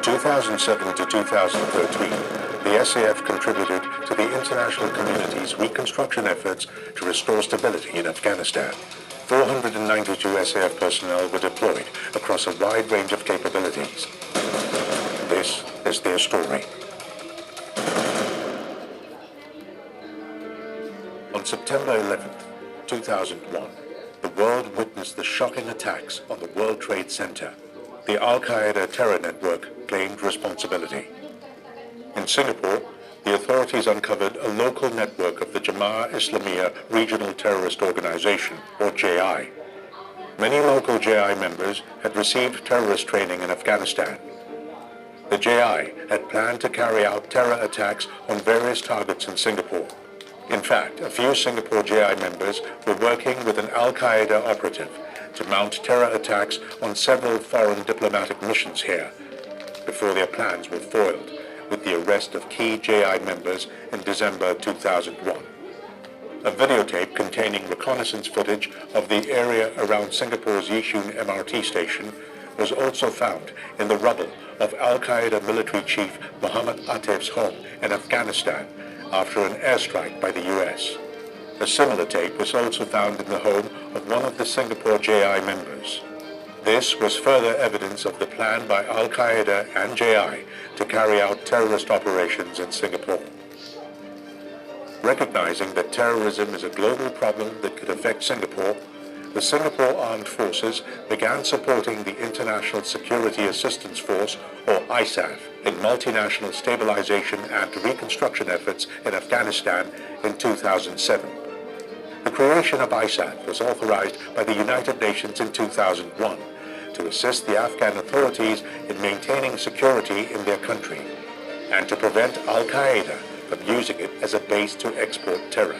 2007 to 2013, the SAF contributed to the international community's reconstruction efforts to restore stability in Afghanistan. 492 SAF personnel were deployed across a wide range of capabilities. This is their story. On September 11th, 2001, the world witnessed the shocking attacks on the World Trade Center. The Al-Qaeda terror network claimed responsibility. In Singapore, the authorities uncovered a local network of the Jemaah Islamiyah Regional Terrorist Organization, or JI. Many local JI members had received terrorist training in Afghanistan. The JI had planned to carry out terror attacks on various targets in Singapore. In fact, a few Singapore JI members were working with an Al-Qaeda operative to mount terror attacks on several foreign diplomatic missions here, before their plans were foiled with the arrest of key JI members in December 2001. A videotape containing reconnaissance footage of the area around Singapore's Yishun MRT station was also found in the rubble of Al-Qaeda military chief Muhammad Atif's home in Afghanistan after an airstrike by the US. A similar tape was also found in the home of one of the Singapore JI members. This was further evidence of the plan by Al-Qaeda and JI to carry out terrorist operations in Singapore. Recognizing that terrorism is a global problem that could affect Singapore, the Singapore Armed Forces began supporting the International Security Assistance Force, or ISAF, in multinational stabilization and reconstruction efforts in Afghanistan in 2007. The creation of ISAF was authorized by the United Nations in 2001 to assist the Afghan authorities in maintaining security in their country and to prevent Al-Qaeda from using it as a base to export terror.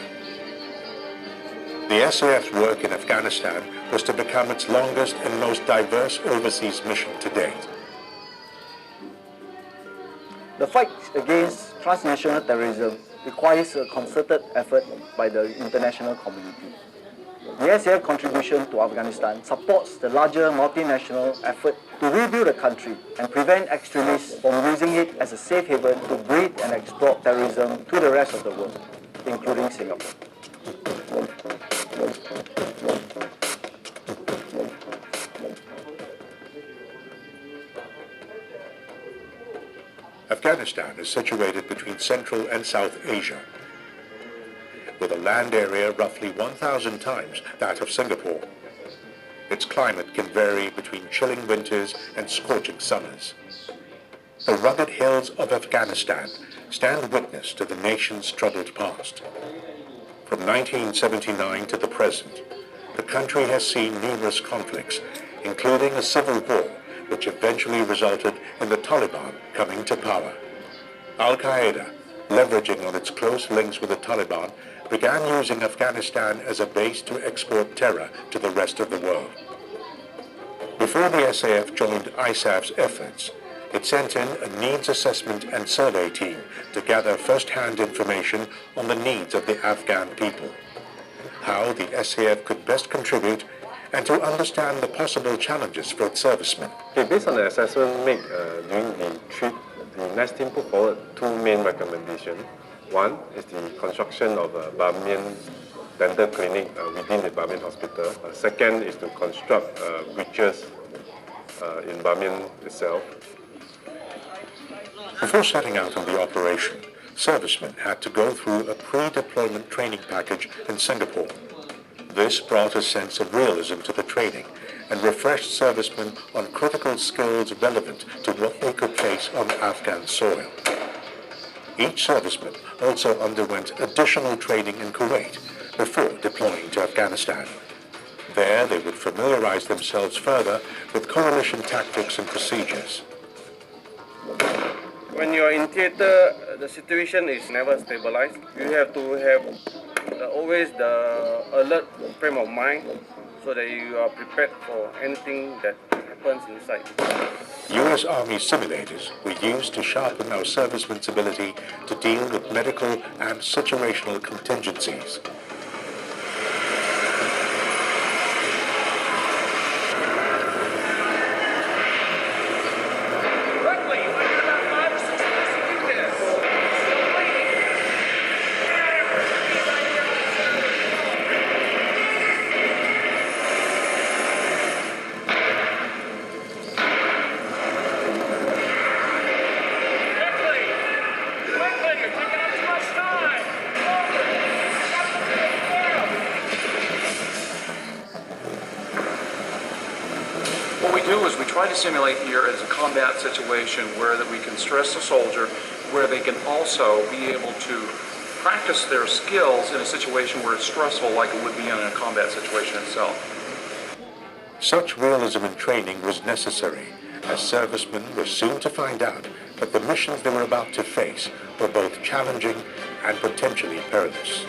The SAF's work in Afghanistan was to become its longest and most diverse overseas mission to date. The fight against transnational terrorism requires a concerted effort by the international community. The SAF contribution to Afghanistan supports the larger multinational effort to rebuild the country and prevent extremists from using it as a safe haven to breed and exploit terrorism to the rest of the world, including Singapore. Afghanistan is situated between Central and South Asia, with a land area roughly 1,000 times that of Singapore. Its climate can vary between chilling winters and scorching summers. The rugged hills of Afghanistan stand witness to the nation's troubled past. From 1979 to the present, the country has seen numerous conflicts, including a civil war, which eventually resulted in the Taliban coming to power. Al-Qaeda, leveraging on its close links with the Taliban, began using Afghanistan as a base to export terror to the rest of the world. Before the SAF joined ISAF's efforts, it sent in a needs assessment and survey team to gather first-hand information on the needs of the Afghan people, how the SAF could best contribute, and to understand the possible challenges for its servicemen. Okay, based on the assessment made during the trip, the NAS team put forward two main recommendations. One is the construction of a Bamiyan dental clinic within the Bamiyan hospital. Second is to construct breaches in Bamiyan itself. Before setting out on the operation, servicemen had to go through a pre-deployment training package in Singapore. This brought a sense of realism to the training and refreshed servicemen on critical skills relevant to what they could face on Afghan soil. Each serviceman also underwent additional training in Kuwait before deploying to Afghanistan. There, they would familiarize themselves further with coalition tactics and procedures. When you're in theater, the situation is never stabilized. You have to have always the alert frame of mind so that you are prepared for anything that happens inside. U.S. Army simulators were used to sharpen our servicemen's ability to deal with medical and situational contingencies. Berkeley, do is we try to simulate here as a combat situation where that we can stress the soldier, where they can also be able to practice their skills in a situation where it's stressful like it would be in a combat situation itself. Such realism in training was necessary, as servicemen were soon to find out that the missions they were about to face were both challenging and potentially perilous.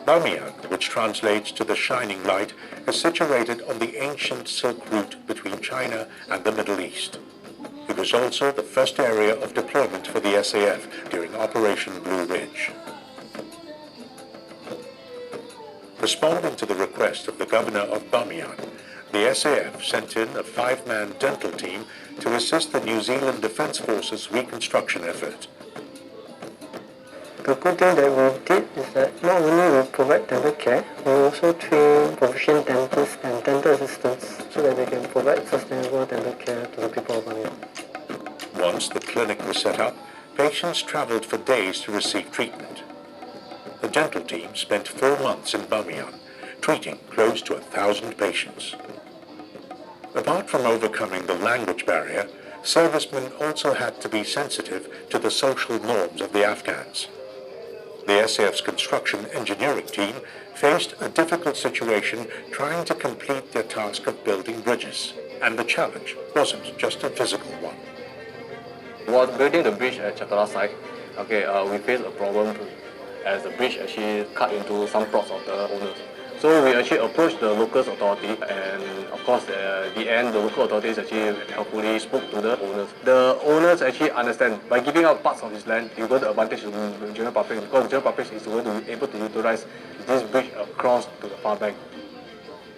Bamiyan, which translates to the shining light, is situated on the ancient Silk Route between China and the Middle East. It was also the first area of deployment for the SAF during Operation Blue Ridge. Responding to the request of the governor of Bamiyan, the SAF sent in a 5-man dental team to assist the New Zealand Defence Force's reconstruction effort. The good thing that we did is that not only we provide dental care, we also train proficient dentists and dental assistants so that they can provide sustainable dental care to the people of Bamiyan. Once the clinic was set up, patients travelled for days to receive treatment. The dental team spent 4 months in Bamiyan, treating close to 1,000 patients. Apart from overcoming the language barrier, servicemen also had to be sensitive to the social norms of the Afghans. The SAF's construction engineering team faced a difficult situation trying to complete their task of building bridges, and the challenge wasn't just a physical one. While building the bridge at Chatala site, we faced a problem as the bridge actually cut into some plots of the owners. So we actually approached the local authority, and of course, at the end, the local authorities actually helpfully spoke to the owners. The owners actually understand by giving out parts of his land, it got the advantage to the general public, because the general public is going to be able to utilize this bridge across to the far bank.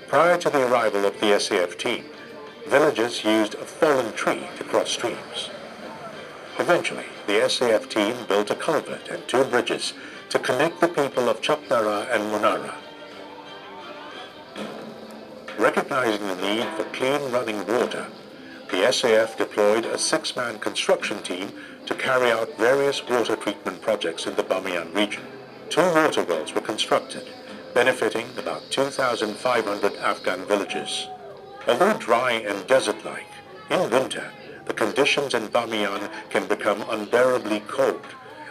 Prior to the arrival of the SAF team, villagers used a fallen tree to cross streams. Eventually, the SAF team built a culvert and 2 bridges to connect the people of Chapnara and Munara. Recognizing the need for clean running water, the SAF deployed a 6-man construction team to carry out various water treatment projects in the Bamiyan region. 2 water wells were constructed, benefiting about 2,500 Afghan villages. Although dry and desert-like, in winter, the conditions in Bamiyan can become unbearably cold,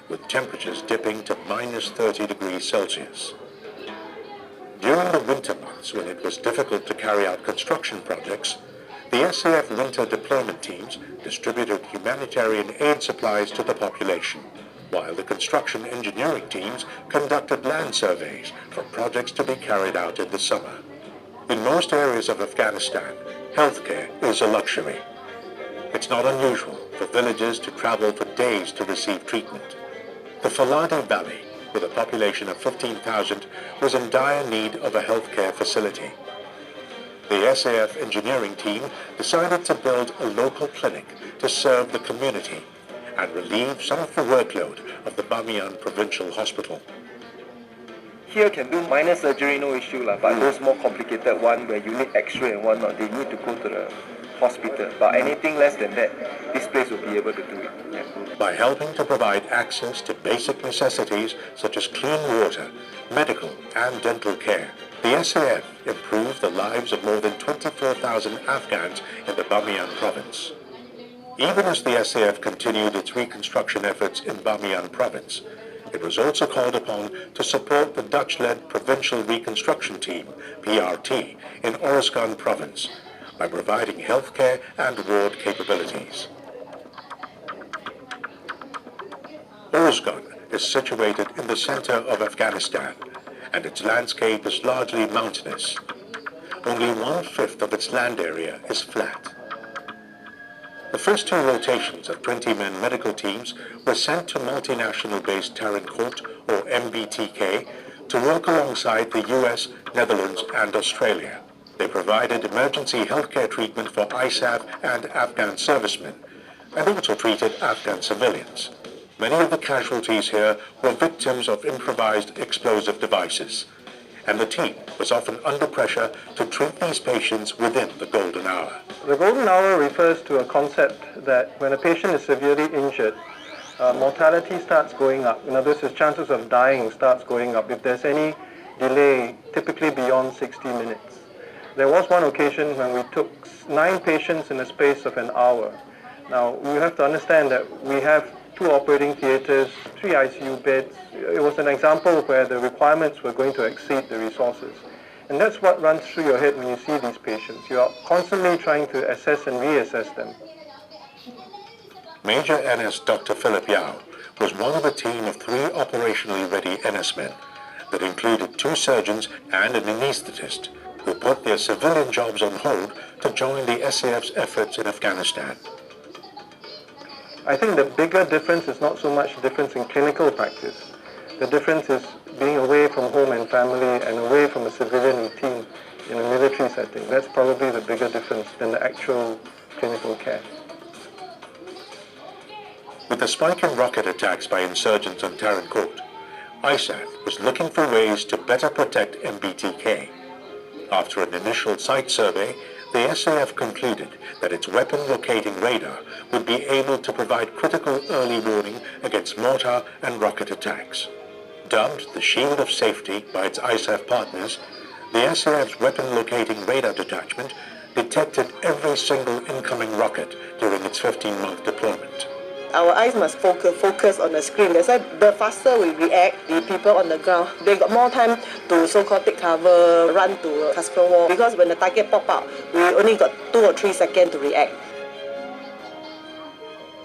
with temperatures dipping to -30 degrees Celsius. During the winter months, when it was difficult to carry out construction projects, the SAF winter deployment teams distributed humanitarian aid supplies to the population, while the construction engineering teams conducted land surveys for projects to be carried out in the summer. In most areas of Afghanistan, healthcare is a luxury. It's not unusual for villagers to travel for days to receive treatment. The Faladi Valley, with a population of 15,000, was in dire need of a healthcare facility. The SAF engineering team decided to build a local clinic to serve the community and relieve some of the workload of the Bamiyan Provincial Hospital. Here can do minor surgery, no issue, but those more complicated one where you need X-ray and whatnot, they need to go to the hospital. But anything less than that, this place will be able to do it. Yeah. By helping to provide access to basic necessities such as clean water, medical and dental care, the SAF improved the lives of more than 24,000 Afghans in the Bamiyan province. Even as the SAF continued its reconstruction efforts in Bamiyan province, it was also called upon to support the Dutch-led Provincial Reconstruction Team, PRT, in Oruzgan province by providing healthcare and ward capabilities. Oruzgan is situated in the center of Afghanistan, and its landscape is largely mountainous. Only 1/5 of its land area is flat. The first 2 rotations of 20-man medical teams were sent to multinational-based Tarin Kort, or MBTK, to work alongside the US, Netherlands, and Australia. They provided emergency healthcare treatment for ISAF and Afghan servicemen, and also treated Afghan civilians. Many of the casualties here were victims of improvised explosive devices, and the team was often under pressure to treat these patients within the golden hour. The golden hour refers to a concept that when a patient is severely injured, mortality starts going up. In other words, his chances of dying starts going up if there's any delay, typically beyond 60 minutes. There was one occasion when we took 9 patients in the space of an hour. Now, you have to understand that we have 2 operating theaters, 3 ICU beds. It was an example where the requirements were going to exceed the resources. And that's what runs through your head when you see these patients. You are constantly trying to assess and reassess them. Major NS Dr. Philip Yao was one of a team of 3 operationally ready NS men that included 2 surgeons and an anaesthetist who put their civilian jobs on hold to join the SAF's efforts in Afghanistan. I think the bigger difference is not so much the difference in clinical practice. The difference is being away from home and family and away from a civilian routine in a military setting. That's probably the bigger difference than the actual clinical care. With the spike in rocket attacks by insurgents on Tarin Kot, ISAF was looking for ways to better protect MBTK. After an initial site survey, the SAF concluded that its weapon locating radar would be able to provide critical early warning against mortar and rocket attacks. Dubbed the Shield of Safety by its ISAF partners, the SAF's weapon locating radar detachment detected every single incoming rocket during its 15-month deployment. Our eyes must focus on the screen. That's why the faster we react, the people on the ground, they got more time to so-called take cover, run to a castle wall. Because when the target pop out, we only got 2 or 3 seconds to react.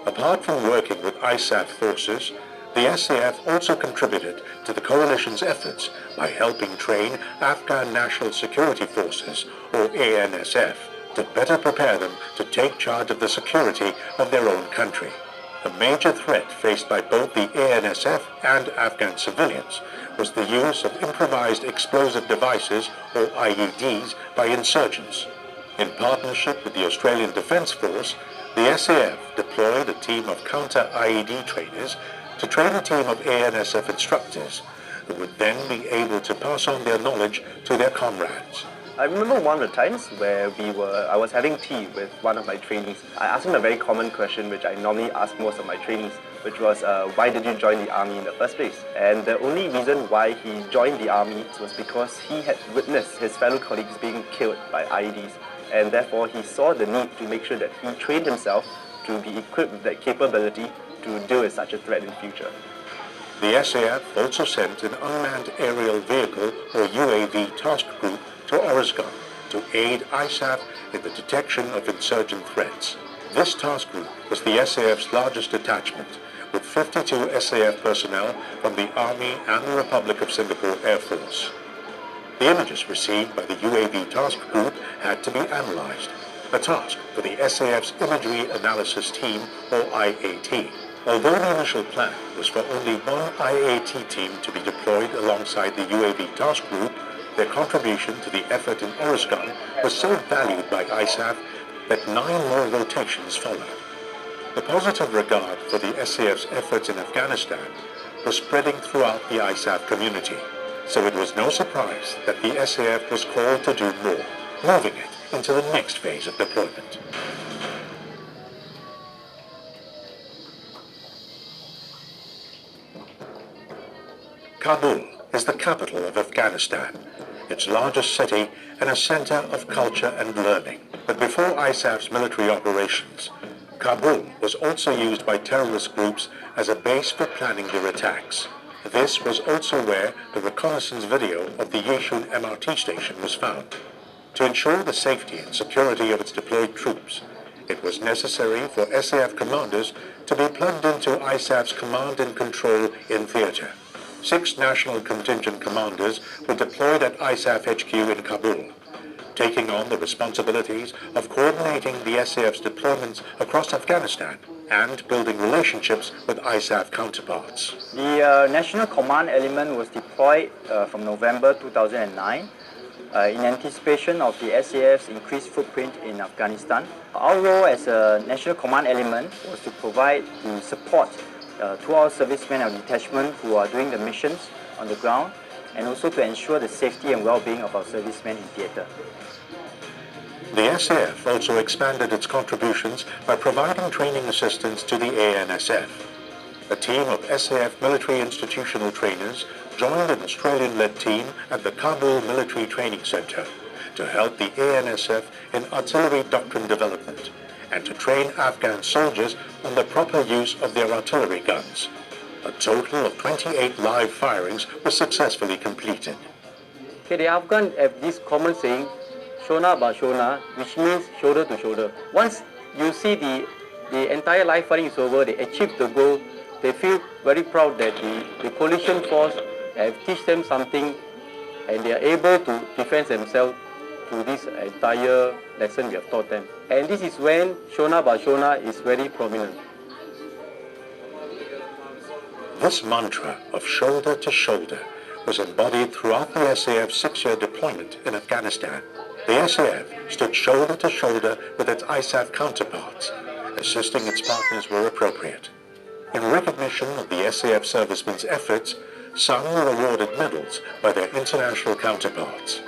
Apart from working with ISAF forces, the SAF also contributed to the coalition's efforts by helping train Afghan National Security Forces, or ANSF, to better prepare them to take charge of the security of their own country. A major threat faced by both the ANSF and Afghan civilians was the use of improvised explosive devices, or IEDs, by insurgents. In partnership with the Australian Defence Force, the SAF deployed a team of counter-IED trainers to train a team of ANSF instructors who would then be able to pass on their knowledge to their comrades. I remember one of the times where I was having tea with one of my trainees. I asked him a very common question which I normally ask most of my trainees, which was, why did you join the army in the first place? And the only reason why he joined the army was because he had witnessed his fellow colleagues being killed by IEDs, and therefore he saw the need to make sure that he trained himself to be equipped with that capability to deal with such a threat in future. The SAF also sent an unmanned aerial vehicle, or UAV, task group to Oresgon to aid ISAF in the detection of insurgent threats. This task group was the SAF's largest detachment, with 52 SAF personnel from the Army and the Republic of Singapore Air Force. The images received by the UAV task group had to be analyzed, a task for the SAF's Imagery Analysis Team, or IAT. Although the initial plan was for only one IAT team to be deployed alongside the UAV task group, their contribution to the effort in Oresgon was so valued by ISAF that 9 more rotations followed. The positive regard for the SAF's efforts in Afghanistan was spreading throughout the ISAF community, so it was no surprise that the SAF was called to do more, moving it into the next phase of deployment. Kabul is the capital of Afghanistan, its largest city and a center of culture and learning. But before ISAF's military operations, Kabul was also used by terrorist groups as a base for planning their attacks. This was also where the reconnaissance video of the Yishun MRT station was found. To ensure the safety and security of its deployed troops, it was necessary for SAF commanders to be plugged into ISAF's command and control in theater. 6 national contingent commanders were deployed at ISAF HQ in Kabul, taking on the responsibilities of coordinating the SAF's deployments across Afghanistan and building relationships with ISAF counterparts. The National Command Element was deployed from November 2009 in anticipation of the SAF's increased footprint in Afghanistan. Our role as a National Command Element was to provide the support to our servicemen of detachment who are doing the missions on the ground and also to ensure the safety and well-being of our servicemen in theatre. The SAF also expanded its contributions by providing training assistance to the ANSF. A team of SAF military institutional trainers joined an Australian-led team at the Kabul Military Training Centre to help the ANSF in artillery doctrine development and to train Afghan soldiers on the proper use of their artillery guns. A total of 28 live firings were successfully completed. Okay, the Afghan have this common saying, Shona ba Shona, which means shoulder to shoulder. Once you see the entire live firing is over, they achieve the goal, they feel very proud that the coalition force have teach them something and they are able to defend themselves through this entire lesson we have taught them. And this is when Shona ba Shona is very prominent. This mantra of shoulder to shoulder was embodied throughout the SAF's 6-year deployment in Afghanistan. The SAF stood shoulder to shoulder with its ISAF counterparts, assisting its partners where appropriate. In recognition of the SAF servicemen's efforts, some were awarded medals by their international counterparts.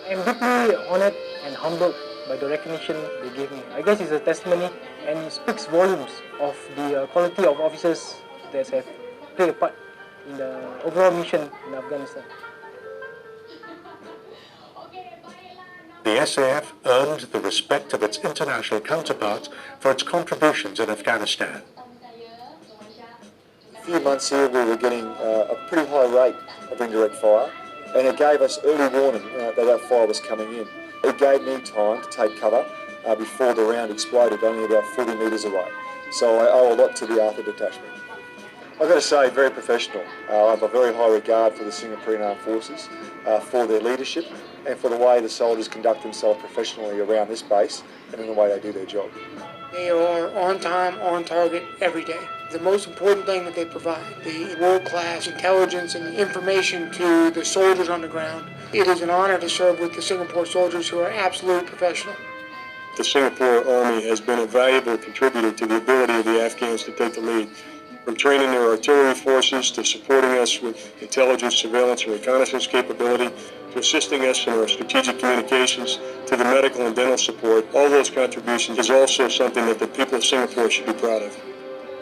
I am deeply honored and humbled by the recognition they gave me. I guess it's a testimony and it speaks volumes of the quality of officers that have played a part in the overall mission in Afghanistan. The SAF earned the respect of its international counterparts for its contributions in Afghanistan. A few months here we were getting a pretty high rate of indirect fire, and it gave us early warning that our fire was coming in. It gave me time to take cover before the round exploded only about 40 metres away. So I owe a lot to the Arthur Detachment. I've got to say, very professional. I have a very high regard for the Singaporean Armed Forces, for their leadership and for the way the soldiers conduct themselves professionally around this base and in the way they do their job. They are on time, on target every day. The most important thing that they provide, the world-class intelligence and information to the soldiers on the ground. It is an honor to serve with the Singapore soldiers who are absolute professional. The Singapore Army has been a valuable contributor to the ability of the Afghans to take the lead. From training their artillery forces to supporting us with intelligence, surveillance, and reconnaissance capability, to assisting us in our strategic communications, to the medical and dental support, all those contributions is also something that the people of Singapore should be proud of.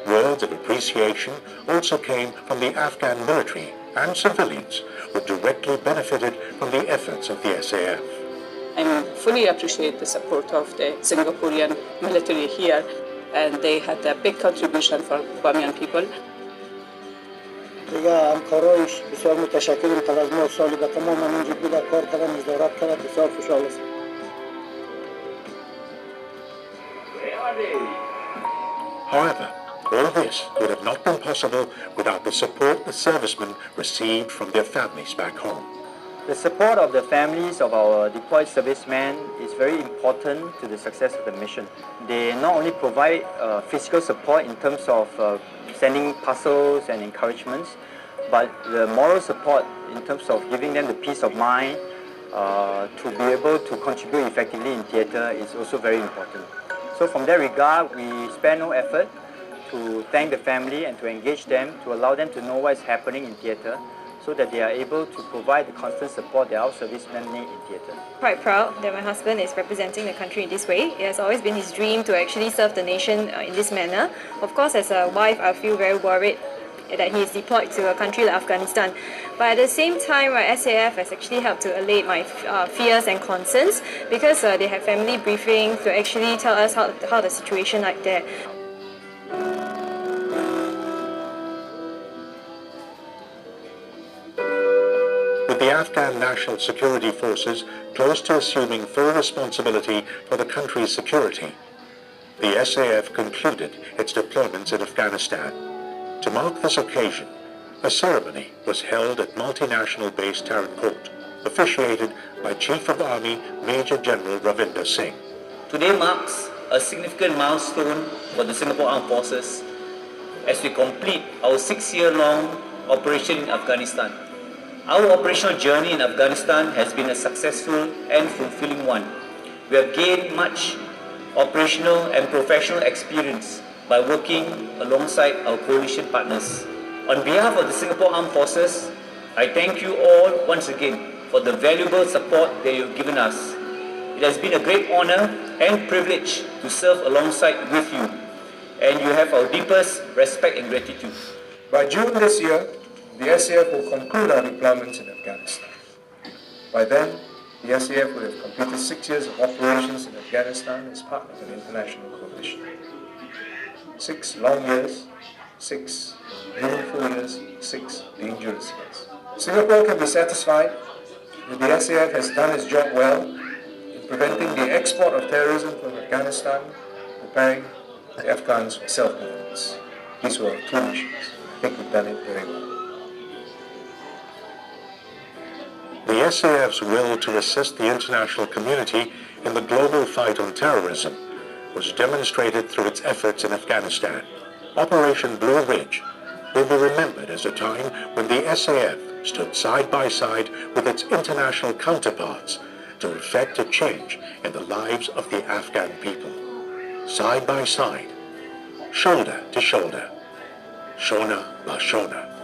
Words of appreciation also came from the Afghan military and civilians who directly benefited from the efforts of the SAF. I fully appreciate the support of the Singaporean military here, and they had a big contribution for Bamiyan people. However, all this would have not been possible without the support the servicemen received from their families back home. The support of the families of our deployed servicemen is very important to the success of the mission. They not only provide physical support in terms of sending parcels and encouragements, but the moral support in terms of giving them the peace of mind to be able to contribute effectively in theatre is also very important. So from that regard, we spare no effort to thank the family and to engage them, to allow them to know what is happening in theatre, so that they are able to provide the constant support that our servicemen need in theatre. Quite proud that my husband is representing the country in this way. It has always been his dream to actually serve the nation in this manner. Of course, as a wife, I feel very worried that he is deployed to a country like Afghanistan. But at the same time, SAF has actually helped to allay my fears and concerns, because they have family briefings to actually tell us how the situation like there. With the Afghan National Security Forces close to assuming full responsibility for the country's security, the SAF concluded its deployments in Afghanistan. To mark this occasion, a ceremony was held at multinational base Taran Court, officiated by Chief of Army Major General Ravinder Singh. Today marks a significant milestone for the Singapore Armed Forces as we complete our 6-year-long operation in Afghanistan. Our operational journey in Afghanistan has been a successful and fulfilling one. We have gained much operational and professional experience by working alongside our coalition partners. On behalf of the Singapore Armed Forces, I thank you all once again for the valuable support that you've given us. It has been a great honor and privilege to serve alongside with you, and you have our deepest respect and gratitude. By June this year, the SAF will conclude our deployments in Afghanistan. By then, the SAF would have completed 6 years of operations in Afghanistan as part of an international coalition. 6 long years, 6 meaningful years, 6 dangerous years. Singapore can be satisfied that the SAF has done its job well in preventing the export of terrorism from Afghanistan, preparing the Afghans for self-defense. These were our 2 missions. I think we've done it very well. The SAF's will to assist the international community in the global fight on terrorism was demonstrated through its efforts in Afghanistan. Operation Blue Ridge will be remembered as a time when the SAF stood side by side with its international counterparts to effect a change in the lives of the Afghan people. Side by side, shoulder to shoulder, Shona La Shona.